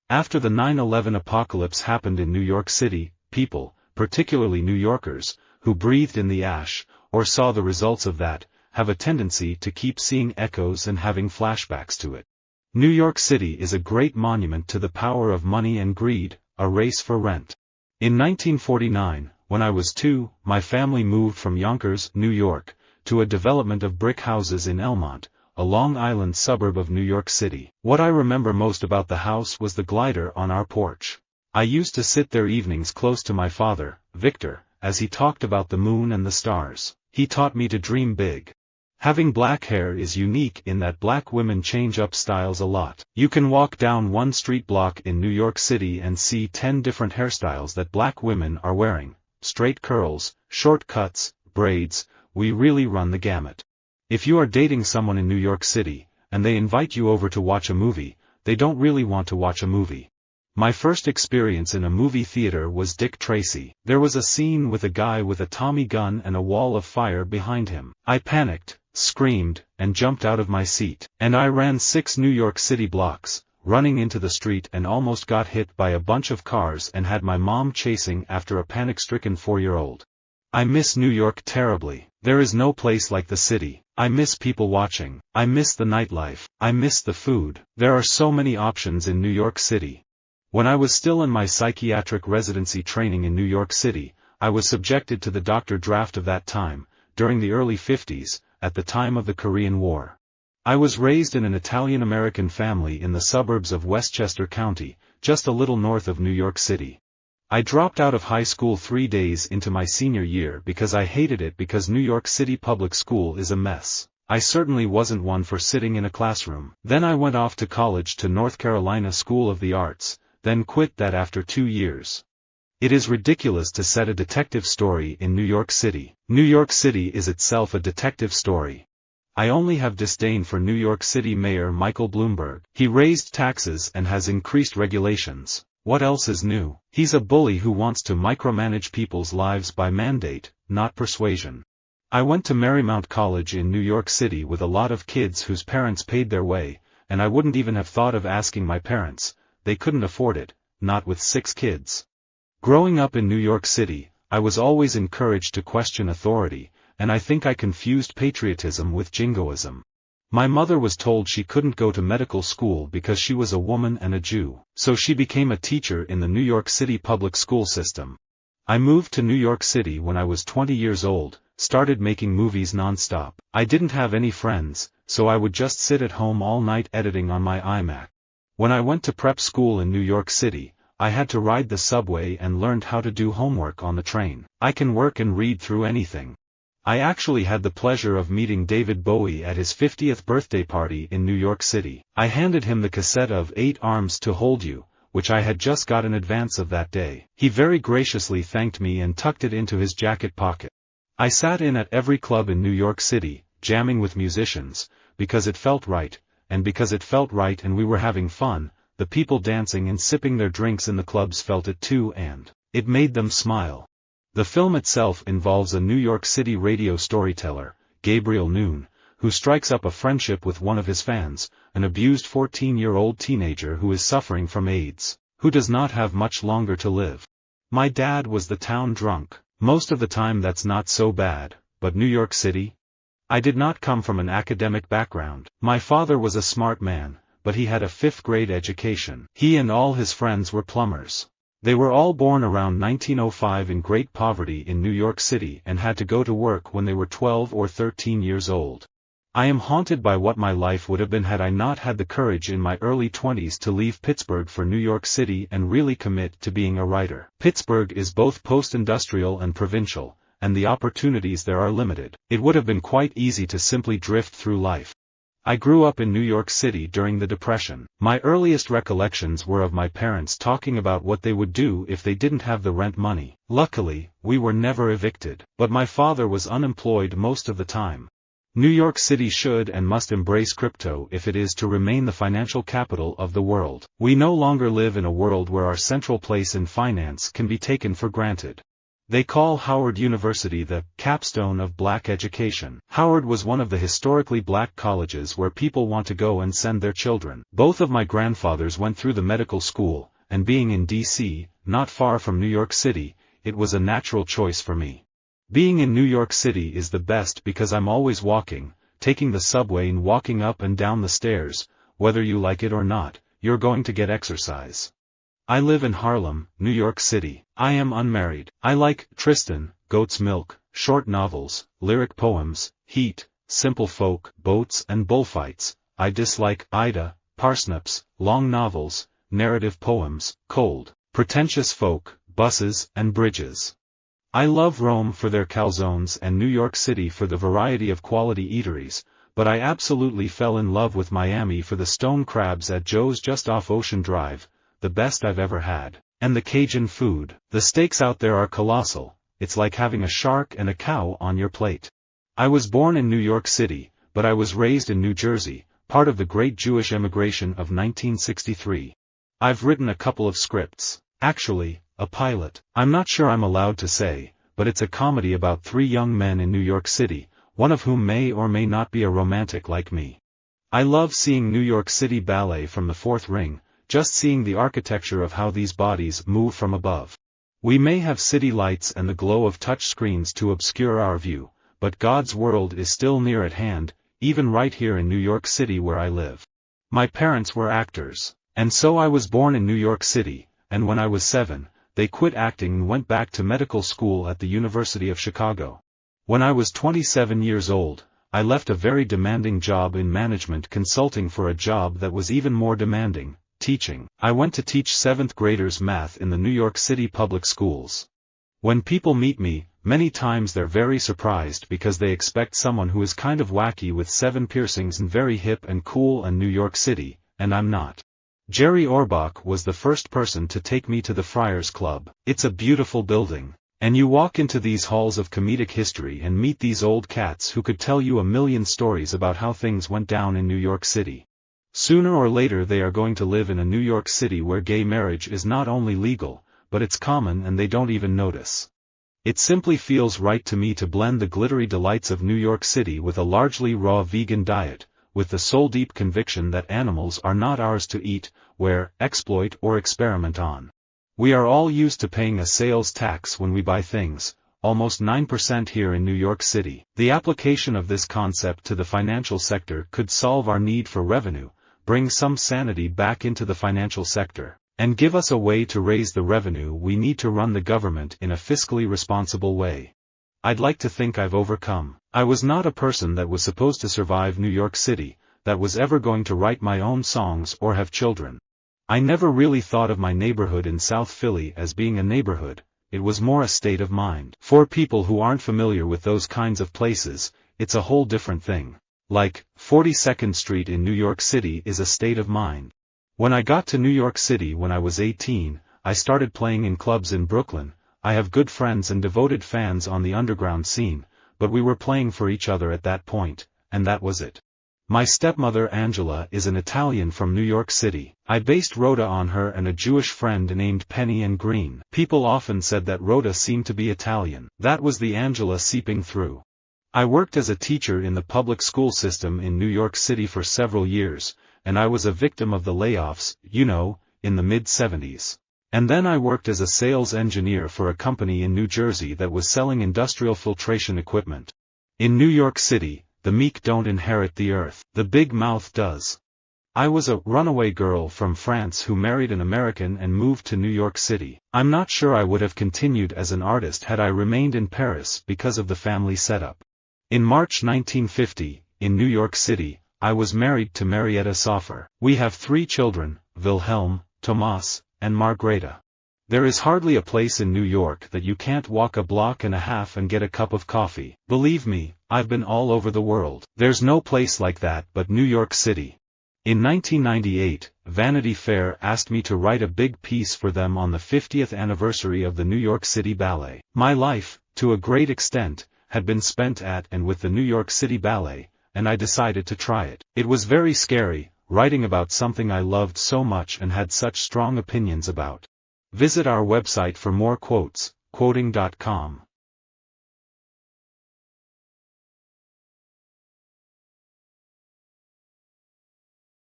After the 9/11 apocalypse happened in New York City, people, particularly New Yorkers, who breathed in the ash, or saw the results of that, have a tendency to keep seeing echoes and having flashbacks to it. New York City is a great monument to the power of money and greed, a race for rent. In 1949, when I was 2, my family moved from Yonkers, New York, to a development of brick houses in Elmont, a Long Island suburb of New York City. What I remember most about the house was the glider on our porch. I used to sit there evenings close to my father, Victor, as he talked about the moon and the stars. He taught me to dream big. Having black hair is unique in that black women change up styles a lot. You can walk down one street block in New York City and see 10 different hairstyles that black women are wearing. Straight curls, short cuts, braids, we really run the gamut. If you are dating someone in New York City, and they invite you over to watch a movie, they don't really want to watch a movie. My first experience in a movie theater was Dick Tracy. There was a scene with a guy with a Tommy gun and a wall of fire behind him. I panicked, screamed, and jumped out of my seat. And I ran 6 New York City blocks, running into the street and almost got hit by a bunch of cars and had my mom chasing after a panic-stricken 4-year-old. I miss New York terribly. There is no place like the city. I miss people watching. I miss the nightlife. I miss the food. There are so many options in New York City. When I was still in my psychiatric residency training in New York City, I was subjected to the doctor draft of that time, during the early 50s, at the time of the Korean War. I was raised in an Italian-American family in the suburbs of Westchester County, just a little north of New York City. I dropped out of high school 3 days into my senior year because I hated it because New York City public school is a mess. I certainly wasn't one for sitting in a classroom. Then I went off to college to North Carolina School of the Arts, then quit that after 2 years. It is ridiculous to set a detective story in New York City. New York City is itself a detective story. I only have disdain for New York City Mayor Michael Bloomberg. He raised taxes and has increased regulations. What else is new? He's a bully who wants to micromanage people's lives by mandate, not persuasion. I went to Marymount College in New York City with a lot of kids whose parents paid their way, and I wouldn't even have thought of asking my parents. They couldn't afford it, not with 6 kids. Growing up in New York City, I was always encouraged to question authority, and I think I confused patriotism with jingoism. My mother was told she couldn't go to medical school because she was a woman and a Jew, so she became a teacher in the New York City public school system. I moved to New York City when I was 20 years old, started making movies non-stop. I didn't have any friends, so I would just sit at home all night editing on my iMac. When I went to prep school in New York City, I had to ride the subway and learned how to do homework on the train. I can work and read through anything. I actually had the pleasure of meeting David Bowie at his 50th birthday party in New York City. I handed him the cassette of 8 Arms to Hold You, which I had just got in advance of that day. He very graciously thanked me and tucked it into his jacket pocket. I sat in at every club in New York City, jamming with musicians, because it felt right. And because it felt right and we were having fun, the people dancing and sipping their drinks in the clubs felt it too, and it made them smile. The film itself involves a New York City radio storyteller, Gabriel Noon, who strikes up a friendship with one of his fans, an abused 14-year-old teenager who is suffering from AIDS, who does not have much longer to live. My dad was the town drunk. Most of the time that's not so bad, but New York City? I did not come from an academic background. My father was a smart man, but he had a 5th-grade education. He and all his friends were plumbers. They were all born around 1905 in great poverty in New York City and had to go to work when they were 12 or 13 years old. I am haunted by what my life would have been had I not had the courage in my early 20s to leave Pittsburgh for New York City and really commit to being a writer. Pittsburgh is both post-industrial and provincial, and the opportunities there are limited. It would have been quite easy to simply drift through life. I grew up in New York City during the Depression. My earliest recollections were of my parents talking about what they would do if they didn't have the rent money. Luckily, we were never evicted, but my father was unemployed most of the time. New York City should and must embrace crypto if it is to remain the financial capital of the world. We no longer live in a world where our central place in finance can be taken for granted. They call Howard University the capstone of black education. Howard was one of the historically black colleges where people want to go and send their children. Both of my grandfathers went through the medical school, and being in D.C., not far from New York City, it was a natural choice for me. Being in New York City is the best because I'm always walking, taking the subway and walking up and down the stairs. Whether you like it or not, you're going to get exercise. I live in Harlem, New York City. I am unmarried. I like Tristan, Goat's Milk, short novels, lyric poems, Heat, simple folk, boats and bullfights. I dislike Ida, parsnips, long novels, narrative poems, cold, pretentious folk, buses and bridges. I love Rome for their calzones and New York City for the variety of quality eateries, but I absolutely fell in love with Miami for the stone crabs at Joe's just off Ocean Drive, the best I've ever had, and the Cajun food. The steaks out there are colossal. It's like having a shark and a cow on your plate. I was born in New York City, but I was raised in New Jersey, part of the great Jewish emigration of 1963. I've written a couple of scripts. Actually, a pilot. I'm not sure I'm allowed to say, but it's a comedy about three young men in New York City, one of whom may or may not be a romantic like me. I love seeing New York City Ballet from the fourth ring, just seeing the architecture of how these bodies move from above. We may have city lights and the glow of touch screens to obscure our view, but God's world is still near at hand, even right here in New York City where I live. My parents were actors, and so I was born in New York City, and when I was 7, they quit acting and went back to medical school at the University of Chicago. When I was 27 years old, I left a very demanding job in management consulting for a job that was even more demanding, teaching. I went to teach 7th graders math in the New York City public schools. When people meet me, many times they're very surprised because they expect someone who is kind of wacky with 7 piercings and very hip and cool and New York City, and I'm not. Jerry Orbach was the first person to take me to the Friars Club. It's a beautiful building, and you walk into these halls of comedic history and meet these old cats who could tell you a million stories about how things went down in New York City. Sooner or later they are going to live in a New York City where gay marriage is not only legal, but it's common and they don't even notice. It simply feels right to me to blend the glittery delights of New York City with a largely raw vegan diet, with the soul-deep conviction that animals are not ours to eat, wear, exploit or experiment on. We are all used to paying a sales tax when we buy things, almost 9% here in New York City. The application of this concept to the financial sector could solve our need for revenue, bring some sanity back into the financial sector, and give us a way to raise the revenue we need to run the government in a fiscally responsible way. I'd like to think I've overcome. I was not a person that was supposed to survive New York City, that was ever going to write my own songs or have children. I never really thought of my neighborhood in South Philly as being a neighborhood, it was more a state of mind. For people who aren't familiar with those kinds of places, it's a whole different thing. Like, 42nd Street in New York City is a state of mind. When I got to New York City when I was 18, I started playing in clubs in Brooklyn. I have good friends and devoted fans on the underground scene, but we were playing for each other at that point, and that was it. My stepmother Angela is an Italian from New York City. I based Rhoda on her and a Jewish friend named Penny and Green. People often said that Rhoda seemed to be Italian. That was the Angela seeping through. I worked as a teacher in the public school system in New York City for several years, and I was a victim of the layoffs, in the mid-70s. And then I worked as a sales engineer for a company in New Jersey that was selling industrial filtration equipment. In New York City, the meek don't inherit the earth, the big mouth does. I was a runaway girl from France who married an American and moved to New York City. I'm not sure I would have continued as an artist had I remained in Paris because of the family setup. In March 1950, in New York City, I was married to Marietta Soffer. We have 3 children, Wilhelm, Tomas, and Margreta. There is hardly a place in New York that you can't walk a block and a half and get a cup of coffee. Believe me, I've been all over the world. There's no place like that but New York City. In 1998, Vanity Fair asked me to write a big piece for them on the 50th anniversary of the New York City Ballet. My life, to a great extent, had been spent at and with the New York City Ballet, and I decided to try it. It was very scary, writing about something I loved so much and had such strong opinions about. Visit our website for more quotes, Quoting.com